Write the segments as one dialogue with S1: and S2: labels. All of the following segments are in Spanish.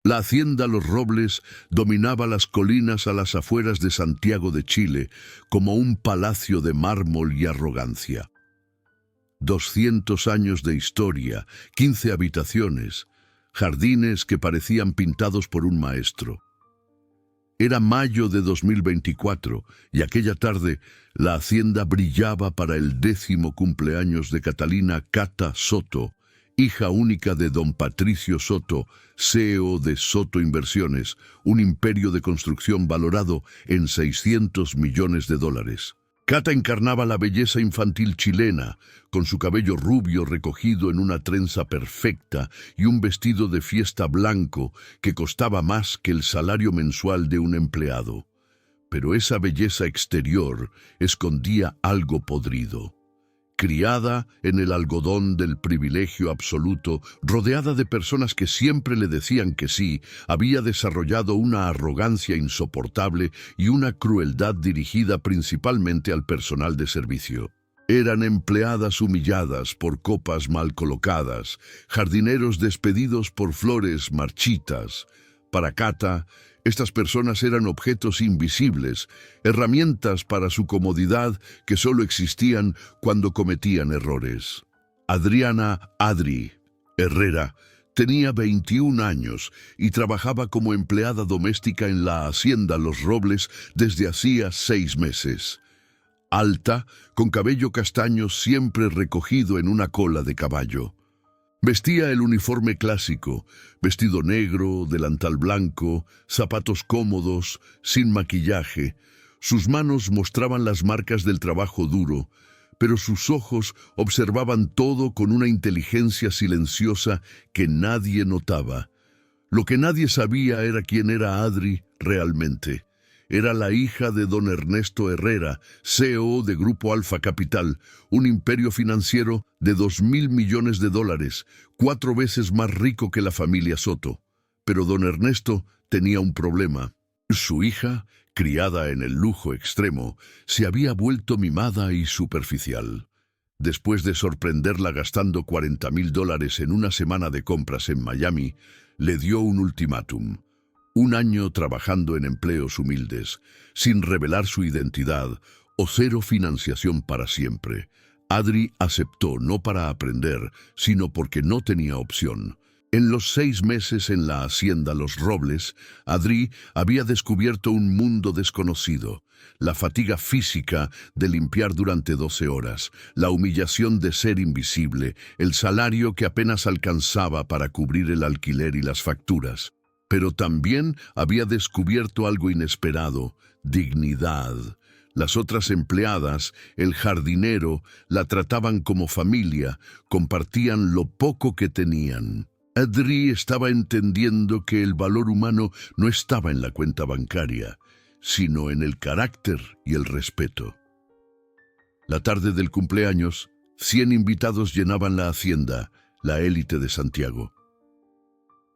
S1: La hacienda Los Robles dominaba las colinas a las afueras de Santiago de Chile como un palacio de mármol y arrogancia. 200 años de historia, 15 habitaciones, jardines que parecían pintados por un maestro. Era mayo de 2024 y aquella tarde la hacienda brillaba para el 10º cumpleaños de Catalina Cata Soto, hija única de don Patricio Soto, CEO de Soto Inversiones, un imperio de construcción valorado en $600 millones. Cata encarnaba la belleza infantil chilena, con su cabello rubio recogido en una trenza perfecta y un vestido de fiesta blanco que costaba más que el salario mensual de un empleado. Pero esa belleza exterior escondía algo podrido. Criada en el algodón del privilegio absoluto, rodeada de personas que siempre le decían que sí, había desarrollado una arrogancia insoportable y una crueldad dirigida principalmente al personal de servicio. Eran empleadas humilladas por copas mal colocadas, jardineros despedidos por flores marchitas. Para Cata, estas personas eran objetos invisibles, herramientas para su comodidad que solo existían cuando cometían errores. Adriana Adri Herrera tenía 21 años y trabajaba como empleada doméstica en la hacienda Los Robles desde hacía 6 meses. Alta, con cabello castaño siempre recogido en una cola de caballo. Vestía el uniforme clásico, vestido negro, delantal blanco, zapatos cómodos, sin maquillaje. Sus manos mostraban las marcas del trabajo duro, pero sus ojos observaban todo con una inteligencia silenciosa que nadie notaba. Lo que nadie sabía era quién era Adri realmente. Era la hija de don Ernesto Herrera, CEO de Grupo Alfa Capital, un imperio financiero de $2.000 millones, 4 veces más rico que la familia Soto. Pero don Ernesto tenía un problema. Su hija, criada en el lujo extremo, se había vuelto mimada y superficial. Después de sorprenderla gastando $40.000 en una semana de compras en Miami, le dio un ultimátum. 1 año trabajando en empleos humildes, sin revelar su identidad o 0 financiación para siempre. Adri aceptó no para aprender, sino porque no tenía opción. En los 6 meses en la hacienda Los Robles, Adri había descubierto un mundo desconocido. La fatiga física de limpiar durante 12 horas, la humillación de ser invisible, el salario que apenas alcanzaba para cubrir el alquiler y las facturas. Pero también había descubierto algo inesperado: dignidad. Las otras empleadas, el jardinero, la trataban como familia, compartían lo poco que tenían. Adri estaba entendiendo que el valor humano no estaba en la cuenta bancaria, sino en el carácter y el respeto. La tarde del cumpleaños, 100 invitados llenaban la hacienda, la élite de Santiago.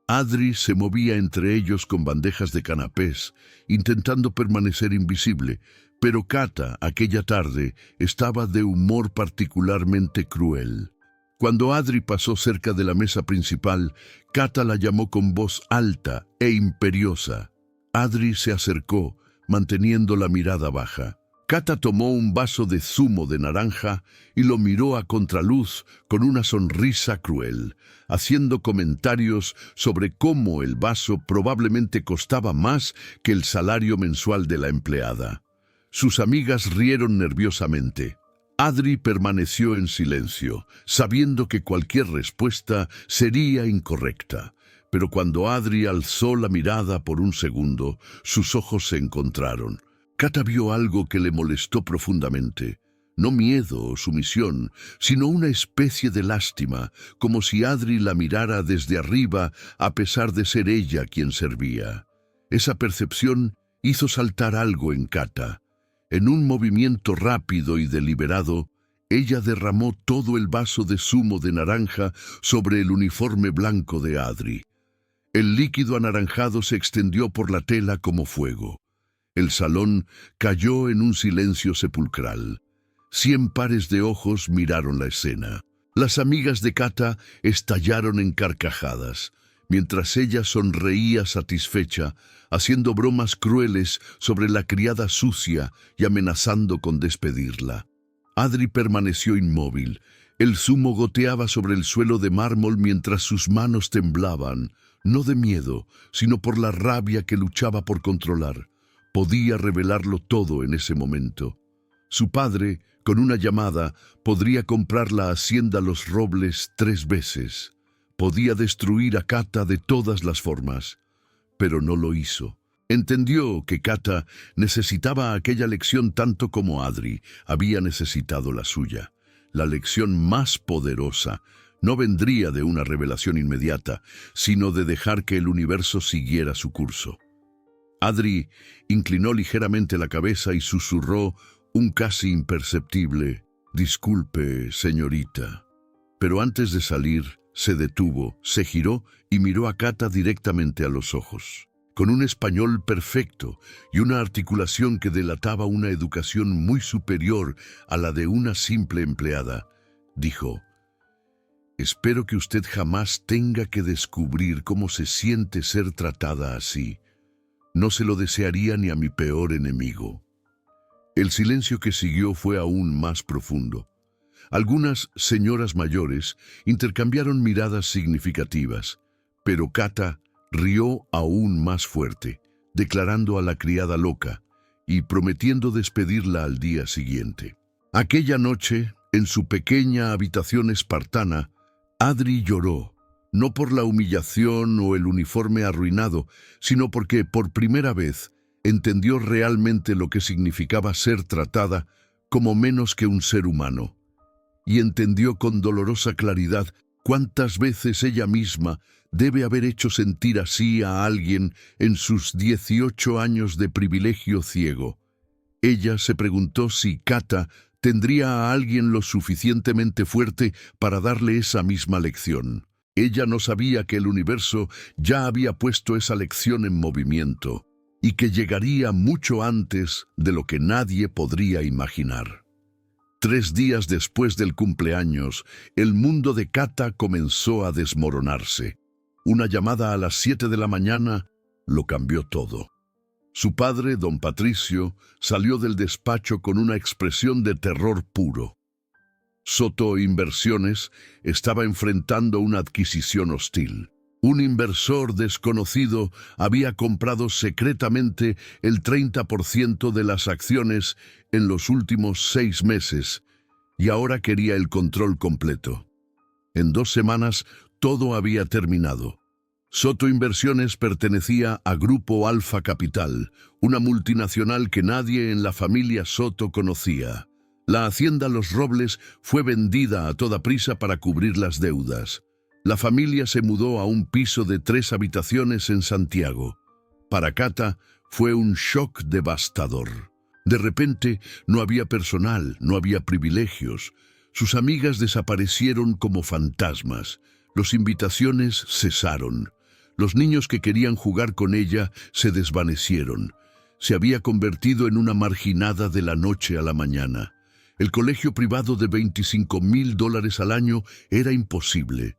S1: Adri se movía entre ellos con bandejas de canapés, intentando permanecer invisible, pero Cata, aquella tarde, estaba de humor particularmente cruel. Cuando Adri pasó cerca de la mesa principal, Cata la llamó con voz alta e imperiosa. Adri se acercó, manteniendo la mirada baja. Cata tomó un vaso de zumo de naranja y lo miró a contraluz con una sonrisa cruel, haciendo comentarios sobre cómo el vaso probablemente costaba más que el salario mensual de la empleada. Sus amigas rieron nerviosamente. Adri permaneció en silencio, sabiendo que cualquier respuesta sería incorrecta. Pero cuando Adri alzó la mirada por un segundo, sus ojos se encontraron. Cata vio algo que le molestó profundamente. No miedo o sumisión, sino una especie de lástima, como si Adri la mirara desde arriba a pesar de ser ella quien servía. Esa percepción hizo saltar algo en Cata. En un movimiento rápido y deliberado, ella derramó todo el vaso de zumo de naranja sobre el uniforme blanco de Adri. El líquido anaranjado se extendió por la tela como fuego. El salón cayó en un silencio sepulcral. 100 pares de ojos miraron la escena. Las amigas de Cata estallaron en carcajadas, mientras ella sonreía satisfecha, haciendo bromas crueles sobre la criada sucia y amenazando con despedirla. Adri permaneció inmóvil. El zumo goteaba sobre el suelo de mármol mientras sus manos temblaban, no de miedo, sino por la rabia que luchaba por controlar. Podía revelarlo todo en ese momento. Su padre, con una llamada, podría comprar la hacienda Los Robles 3 veces. Podía destruir a Kata de todas las formas, pero no lo hizo. Entendió que Kata necesitaba aquella lección tanto como Adri había necesitado la suya. La lección más poderosa no vendría de una revelación inmediata, sino de dejar que el universo siguiera su curso. Adri inclinó ligeramente la cabeza y susurró un casi imperceptible «Disculpe, señorita». Pero antes de salir, se detuvo, se giró y miró a Kata directamente a los ojos. Con un español perfecto y una articulación que delataba una educación muy superior a la de una simple empleada, dijo: «Espero que usted jamás tenga que descubrir cómo se siente ser tratada así. No se lo desearía ni a mi peor enemigo». El silencio que siguió fue aún más profundo. Algunas señoras mayores intercambiaron miradas significativas, pero Kata rió aún más fuerte, declarando a la criada loca y prometiendo despedirla al día siguiente. Aquella noche, en su pequeña habitación espartana, Adri lloró, no por la humillación o el uniforme arruinado, sino porque por primera vez entendió realmente lo que significaba ser tratada como menos que un ser humano. Y entendió con dolorosa claridad cuántas veces ella misma debe haber hecho sentir así a alguien en sus 18 años de privilegio ciego. Ella se preguntó si Kata tendría a alguien lo suficientemente fuerte para darle esa misma lección. Ella no sabía que el universo ya había puesto esa lección en movimiento y que llegaría mucho antes de lo que nadie podría imaginar. 3 días después del cumpleaños, el mundo de Kata comenzó a desmoronarse. Una llamada a las 7 de la mañana lo cambió todo. Su padre, don Patricio, salió del despacho con una expresión de terror puro. Soto Inversiones estaba enfrentando una adquisición hostil. Un inversor desconocido había comprado secretamente el 30% de las acciones en los últimos 6 meses y ahora quería el control completo. En 2 semanas todo había terminado. Soto Inversiones pertenecía a Grupo Alfa Capital, una multinacional que nadie en la familia Soto conocía. La hacienda Los Robles fue vendida a toda prisa para cubrir las deudas. La familia se mudó a un piso de 3 habitaciones en Santiago. Para Kata fue un shock devastador. De repente no había personal, no había privilegios. Sus amigas desaparecieron como fantasmas. Las invitaciones cesaron. Los niños que querían jugar con ella se desvanecieron. Se había convertido en una marginada de la noche a la mañana. El colegio privado de $25,000 al año era imposible.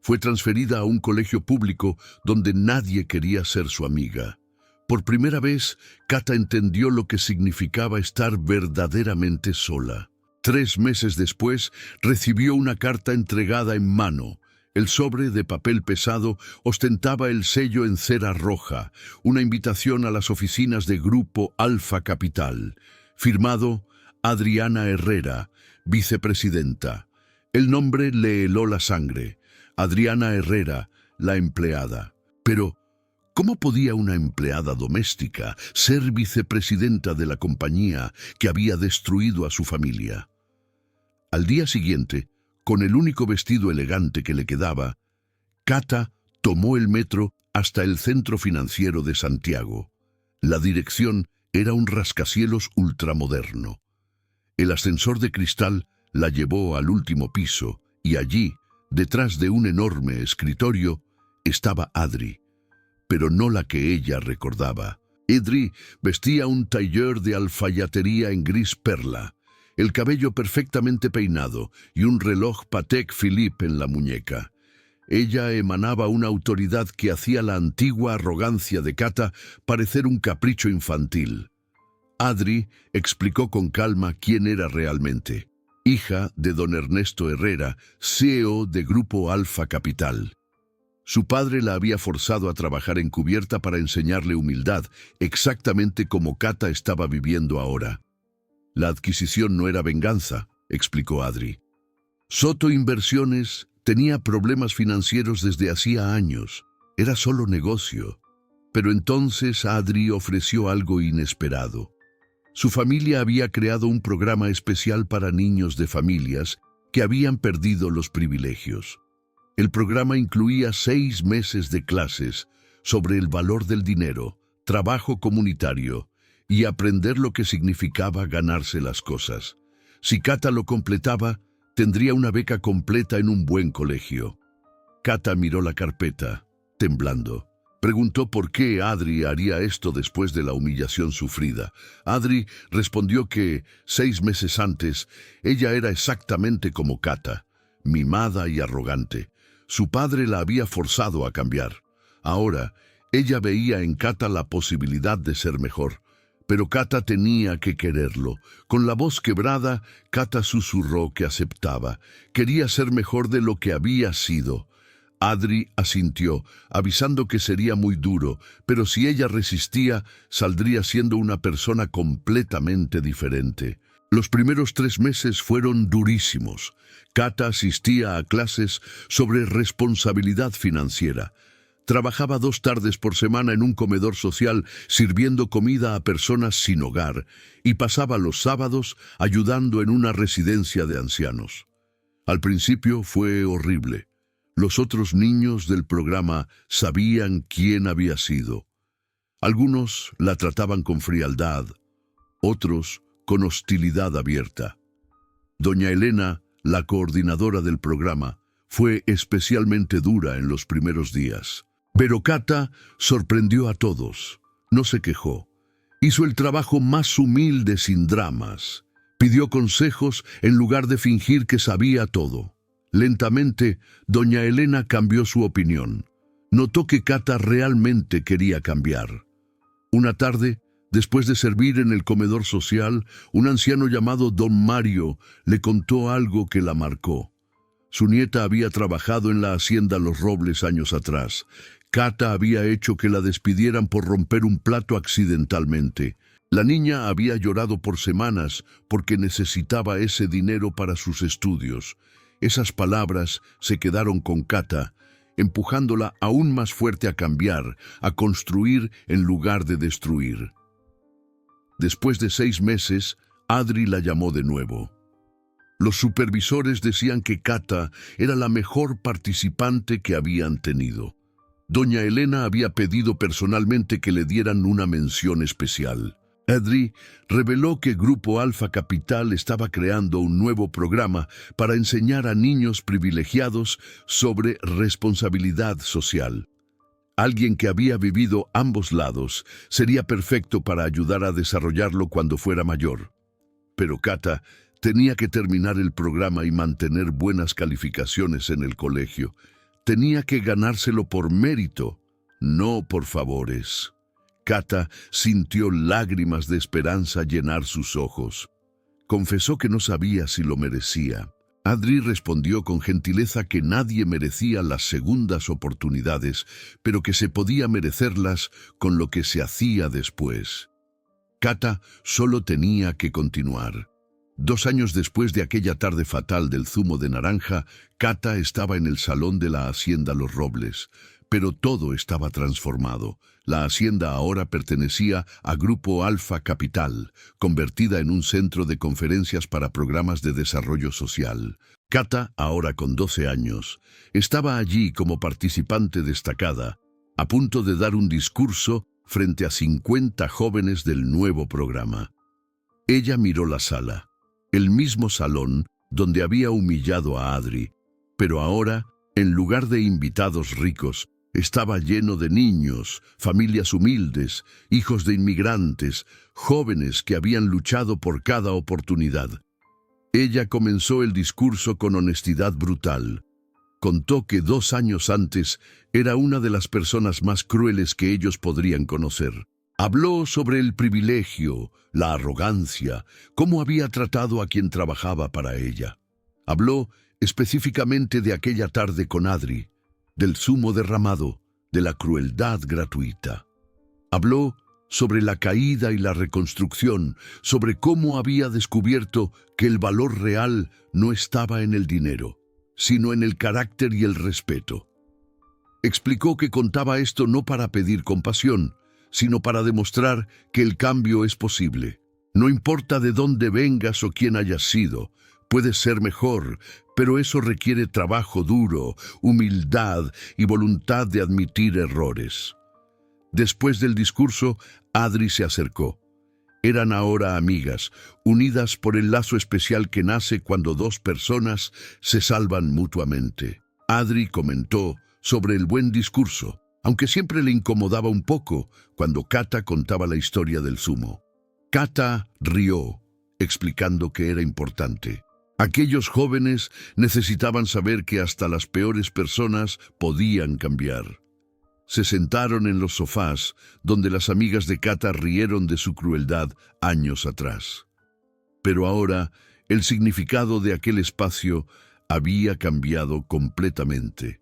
S1: Fue transferida a un colegio público donde nadie quería ser su amiga. Por primera vez, Kata entendió lo que significaba estar verdaderamente sola. 3 meses después, recibió una carta entregada en mano. El sobre de papel pesado ostentaba el sello en cera roja, una invitación a las oficinas de Grupo Alfa Capital. Firmado Adriana Herrera, vicepresidenta. El nombre le heló la sangre. Adriana Herrera, la empleada. Pero, ¿cómo podía una empleada doméstica ser vicepresidenta de la compañía que había destruido a su familia? Al día siguiente, con el único vestido elegante que le quedaba, Kata tomó el metro hasta el centro financiero de Santiago. La dirección era un rascacielos ultramoderno. El ascensor de cristal la llevó al último piso y allí, detrás de un enorme escritorio, estaba Adri, pero no la que ella recordaba. Adri vestía un tailleur de alfayatería en gris perla, el cabello perfectamente peinado y un reloj Patek Philippe en la muñeca. Ella emanaba una autoridad que hacía la antigua arrogancia de Kata parecer un capricho infantil. Adri explicó con calma quién era realmente. Hija de don Ernesto Herrera, CEO de Grupo Alfa Capital. Su padre la había forzado a trabajar encubierta para enseñarle humildad, exactamente como Kata estaba viviendo ahora. La adquisición no era venganza, explicó Adri. Soto Inversiones tenía problemas financieros desde hacía años. Era solo negocio. Pero entonces Adri ofreció algo inesperado. Su familia había creado un programa especial para niños de familias que habían perdido los privilegios. El programa incluía 6 meses de clases sobre el valor del dinero, trabajo comunitario y aprender lo que significaba ganarse las cosas. Si Kata lo completaba, tendría una beca completa en un buen colegio. Kata miró la carpeta, temblando. Preguntó por qué Adri haría esto después de la humillación sufrida. Adri respondió que 6 meses antes ella era exactamente como Kata, mimada y arrogante. Su padre la había forzado a cambiar. Ahora, ella veía en Kata la posibilidad de ser mejor. Pero Kata tenía que quererlo. Con la voz quebrada, Kata susurró que aceptaba. Quería ser mejor de lo que había sido. Adri asintió, avisando que sería muy duro, pero si ella resistía, saldría siendo una persona completamente diferente. Los primeros 3 meses fueron durísimos. Kata asistía a clases sobre responsabilidad financiera. Trabajaba 2 tardes por semana en un comedor social sirviendo comida a personas sin hogar y pasaba los sábados ayudando en una residencia de ancianos. Al principio fue horrible. Los otros niños del programa sabían quién había sido. Algunos la trataban con frialdad, otros con hostilidad abierta. Doña Elena, la coordinadora del programa, fue especialmente dura en los primeros días. Pero Kata sorprendió a todos. No se quejó. Hizo el trabajo más humilde sin dramas. Pidió consejos en lugar de fingir que sabía todo. Lentamente, doña Elena cambió su opinión. Notó que Kata realmente quería cambiar. Una tarde, después de servir en el comedor social, un anciano llamado don Mario le contó algo que la marcó. Su nieta había trabajado en la hacienda Los Robles años atrás. Kata había hecho que la despidieran por romper un plato accidentalmente. La niña había llorado por semanas porque necesitaba ese dinero para sus estudios. Esas palabras se quedaron con Kata, empujándola aún más fuerte a cambiar, a construir en lugar de destruir. Después de 6 meses, Adri la llamó de nuevo. Los supervisores decían que Kata era la mejor participante que habían tenido. Doña Elena había pedido personalmente que le dieran una mención especial. Adri reveló que Grupo Alfa Capital estaba creando un nuevo programa para enseñar a niños privilegiados sobre responsabilidad social. Alguien que había vivido ambos lados sería perfecto para ayudar a desarrollarlo cuando fuera mayor. Pero Kata tenía que terminar el programa y mantener buenas calificaciones en el colegio. Tenía que ganárselo por mérito, no por favores. Kata sintió lágrimas de esperanza llenar sus ojos. Confesó que no sabía si lo merecía. Adri respondió con gentileza que nadie merecía las segundas oportunidades, pero que se podía merecerlas con lo que se hacía después. Kata solo tenía que continuar. 2 años después de aquella tarde fatal del zumo de naranja, Kata estaba en el salón de la hacienda Los Robles. Pero todo estaba transformado. La hacienda ahora pertenecía a Grupo Alfa Capital, convertida en un centro de conferencias para programas de desarrollo social. Kata, ahora con 12 años, estaba allí como participante destacada, a punto de dar un discurso frente a 50 jóvenes del nuevo programa. Ella miró la sala, el mismo salón donde había humillado a Adri, pero ahora, en lugar de invitados ricos, estaba lleno de niños, familias humildes, hijos de inmigrantes, jóvenes que habían luchado por cada oportunidad. Ella comenzó el discurso con honestidad brutal. Contó que 2 años antes era una de las personas más crueles que ellos podrían conocer. Habló sobre el privilegio, la arrogancia, cómo había tratado a quien trabajaba para ella. Habló específicamente de aquella tarde con Adri, del zumo derramado, de la crueldad gratuita. Habló sobre la caída y la reconstrucción, sobre cómo había descubierto que el valor real no estaba en el dinero, sino en el carácter y el respeto. Explicó que contaba esto no para pedir compasión, sino para demostrar que el cambio es posible. No importa de dónde vengas o quién hayas sido, puedes ser mejor, pero eso requiere trabajo duro, humildad y voluntad de admitir errores. Después del discurso, Adri se acercó. Eran ahora amigas, unidas por el lazo especial que nace cuando 2 personas se salvan mutuamente. Adri comentó sobre el buen discurso, aunque siempre le incomodaba un poco cuando Kata contaba la historia del zumo. Kata rió, explicando que era importante. Aquellos jóvenes necesitaban saber que hasta las peores personas podían cambiar. Se sentaron en los sofás, donde las amigas de Kata rieron de su crueldad años atrás. Pero ahora, el significado de aquel espacio había cambiado completamente.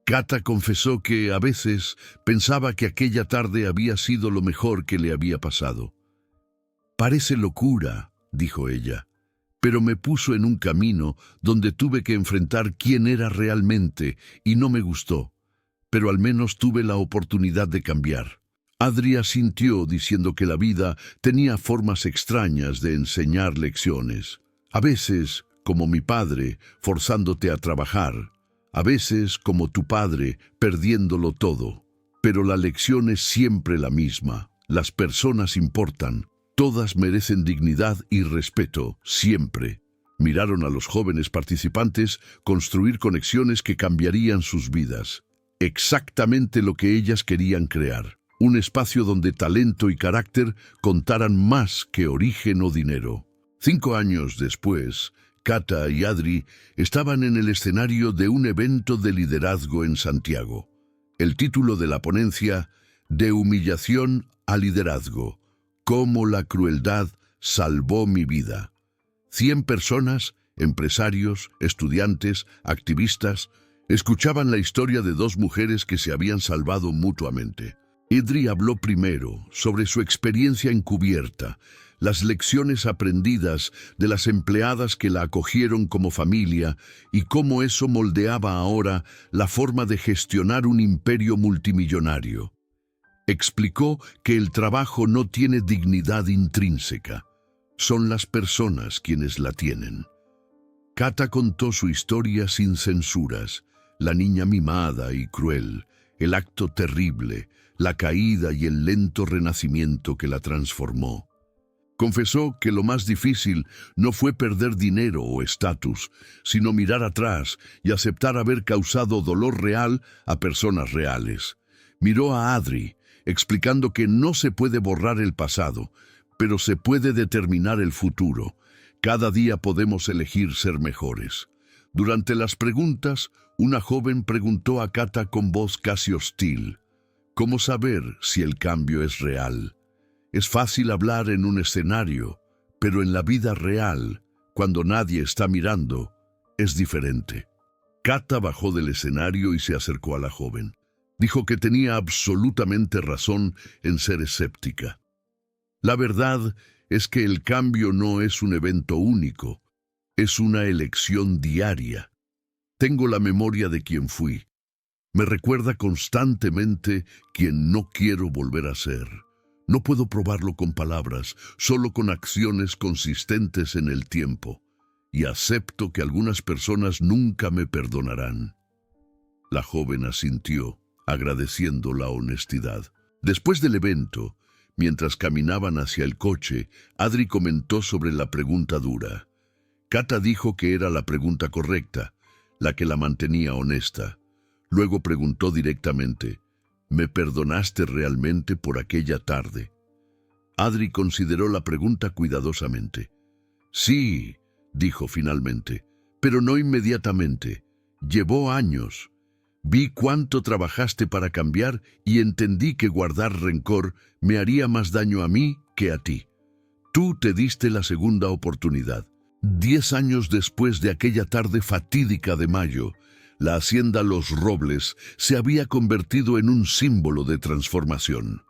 S1: Kata confesó que, a veces, pensaba que aquella tarde había sido lo mejor que le había pasado. «Parece locura», dijo ella, «pero me puso en un camino donde tuve que enfrentar quién era realmente y no me gustó. Pero al menos tuve la oportunidad de cambiar». Adri asintió diciendo que la vida tenía formas extrañas de enseñar lecciones. A veces, como mi padre, forzándote a trabajar. A veces, como tu padre, perdiéndolo todo. Pero la lección es siempre la misma. Las personas importan. Todas merecen dignidad y respeto, siempre. Miraron a los jóvenes participantes construir conexiones que cambiarían sus vidas. Exactamente lo que ellas querían crear. Un espacio donde talento y carácter contaran más que origen o dinero. 5 años después, Kata y Adri estaban en el escenario de un evento de liderazgo en Santiago. El título de la ponencia, De humillación a liderazgo, cómo la crueldad salvó mi vida. 100 personas, empresarios, estudiantes, activistas, escuchaban la historia de 2 mujeres que se habían salvado mutuamente. Adri habló primero sobre su experiencia encubierta, las lecciones aprendidas de las empleadas que la acogieron como familia y cómo eso moldeaba ahora la forma de gestionar un imperio multimillonario. Explicó que el trabajo no tiene dignidad intrínseca, son las personas quienes la tienen. Kata contó su historia sin censuras, la niña mimada y cruel, el acto terrible, la caída y el lento renacimiento que la transformó. Confesó que lo más difícil no fue perder dinero o estatus, sino mirar atrás y aceptar haber causado dolor real a personas reales. Miró a Adri, explicando que no se puede borrar el pasado, pero se puede determinar el futuro. Cada día podemos elegir ser mejores. Durante las preguntas, una joven preguntó a Kata con voz casi hostil, ¿cómo saber si el cambio es real? Es fácil hablar en un escenario, pero en la vida real, cuando nadie está mirando, es diferente. Kata bajó del escenario y se acercó a la joven. Dijo que tenía absolutamente razón en ser escéptica. La verdad es que el cambio no es un evento único, es una elección diaria. Tengo la memoria de quien fui. Me recuerda constantemente quien no quiero volver a ser. No puedo probarlo con palabras, solo con acciones consistentes en el tiempo. Y acepto que algunas personas nunca me perdonarán. La joven asintió, agradeciendo la honestidad. Después del evento, mientras caminaban hacia el coche, Adri comentó sobre la pregunta dura. Kata dijo que era la pregunta correcta, la que la mantenía honesta. Luego preguntó directamente, ¿me perdonaste realmente por aquella tarde? Adri consideró la pregunta cuidadosamente. Sí, dijo finalmente, pero no inmediatamente. Llevó años. Vi cuánto trabajaste para cambiar y entendí que guardar rencor me haría más daño a mí que a ti. Tú te diste la segunda oportunidad. 10 años después de aquella tarde fatídica de mayo, la hacienda Los Robles se había convertido en un símbolo de transformación.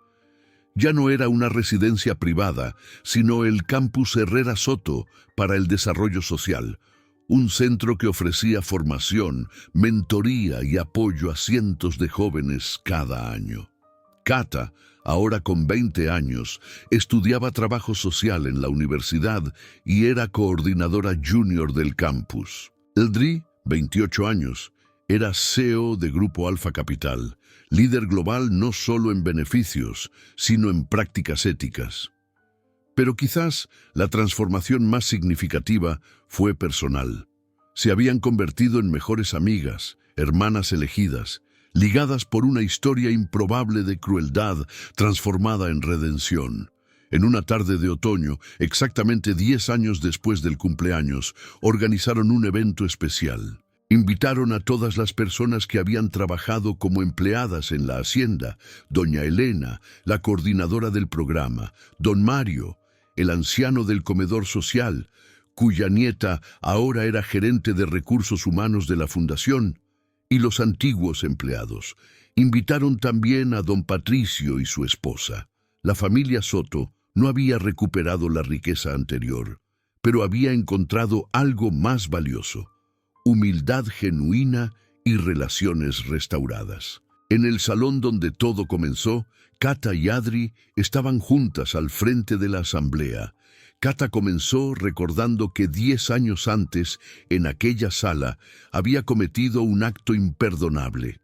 S1: Ya no era una residencia privada, sino el Campus Herrera Soto para el desarrollo social, un centro que ofrecía formación, mentoría y apoyo a cientos de jóvenes cada año. Cata, ahora con 20 años, estudiaba trabajo social en la universidad y era coordinadora junior del campus. Eldri, 28 años, era CEO de Grupo Alfa Capital, líder global no solo en beneficios, sino en prácticas éticas. Pero quizás la transformación más significativa fue personal. Se habían convertido en mejores amigas, hermanas elegidas, ligadas por una historia improbable de crueldad transformada en redención. En una tarde de otoño, exactamente 10 años después del cumpleaños, organizaron un evento especial. Invitaron a todas las personas que habían trabajado como empleadas en la hacienda, doña Elena, la coordinadora del programa, don Mario, el anciano del comedor social, cuya nieta ahora era gerente de recursos humanos de la fundación, y los antiguos empleados. Invitaron también a don Patricio y su esposa. La familia Soto no había recuperado la riqueza anterior, pero había encontrado algo más valioso: humildad genuina y relaciones restauradas. En el salón donde todo comenzó, Cata y Adri estaban juntas al frente de la asamblea. Cata comenzó recordando que 10 años antes, en aquella sala, había cometido un acto imperdonable.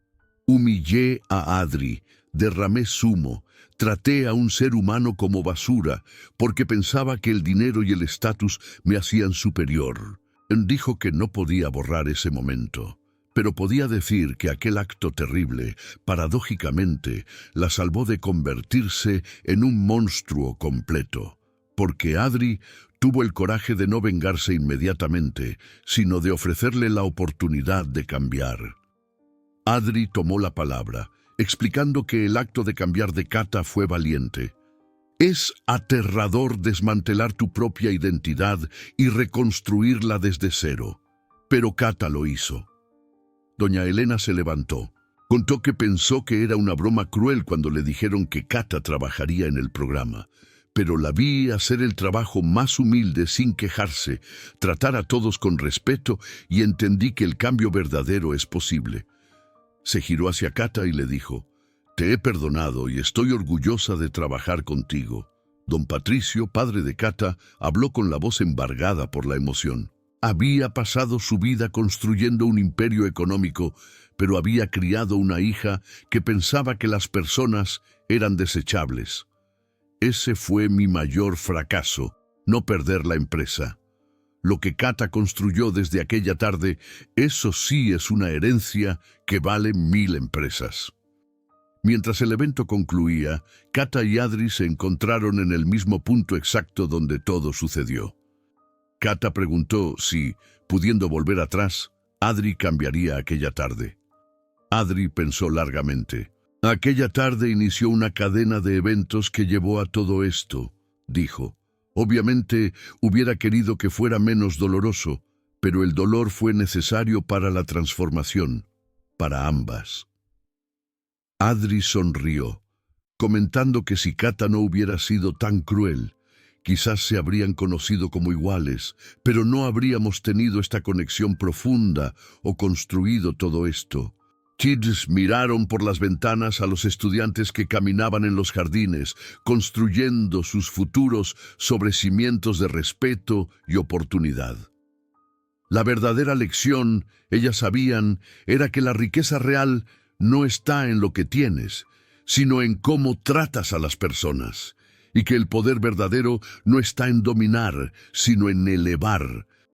S1: Humillé a Adri, derramé zumo, traté a un ser humano como basura, porque pensaba que el dinero y el estatus me hacían superior. Dijo que no podía borrar ese momento, pero podía decir que aquel acto terrible, paradójicamente, la salvó de convertirse en un monstruo completo, porque Adri tuvo el coraje de no vengarse inmediatamente, sino de ofrecerle la oportunidad de cambiar. Adri tomó la palabra, explicando que el acto de cambiar de Cata fue valiente. Es aterrador desmantelar tu propia identidad y reconstruirla desde cero, pero Cata lo hizo. Doña Elena se levantó. Contó que pensó que era una broma cruel cuando le dijeron que Cata trabajaría en el programa, pero la vi hacer el trabajo más humilde sin quejarse, tratar a todos con respeto, y entendí que el cambio verdadero es posible. Se giró hacia Cata y le dijo: «Te he perdonado y estoy orgullosa de trabajar contigo». Don Patricio, padre de Cata, habló con la voz embargada por la emoción. Había pasado su vida construyendo un imperio económico, pero había criado una hija que pensaba que las personas eran desechables. Ese fue mi mayor fracaso, no perder la empresa. Lo que Cata construyó desde aquella tarde, eso sí es una herencia que vale 1000 empresas. Mientras el evento concluía, Cata y Adri se encontraron en el mismo punto exacto donde todo sucedió. Cata preguntó si, pudiendo volver atrás, Adri cambiaría aquella tarde. Adri pensó largamente. Aquella tarde inició una cadena de eventos que llevó a todo esto, dijo. Obviamente hubiera querido que fuera menos doloroso, pero el dolor fue necesario para la transformación, para ambas. Adri sonrió, comentando que si Cata no hubiera sido tan cruel, quizás se habrían conocido como iguales, pero no habríamos tenido esta conexión profunda o construido todo esto. Kids miraron por las ventanas a los estudiantes que caminaban en los jardines, construyendo sus futuros sobre cimientos de respeto y oportunidad. La verdadera lección, ellas sabían, era que la riqueza real no está en lo que tienes, sino en cómo tratas a las personas, y que el poder verdadero no está en dominar, sino en elevar,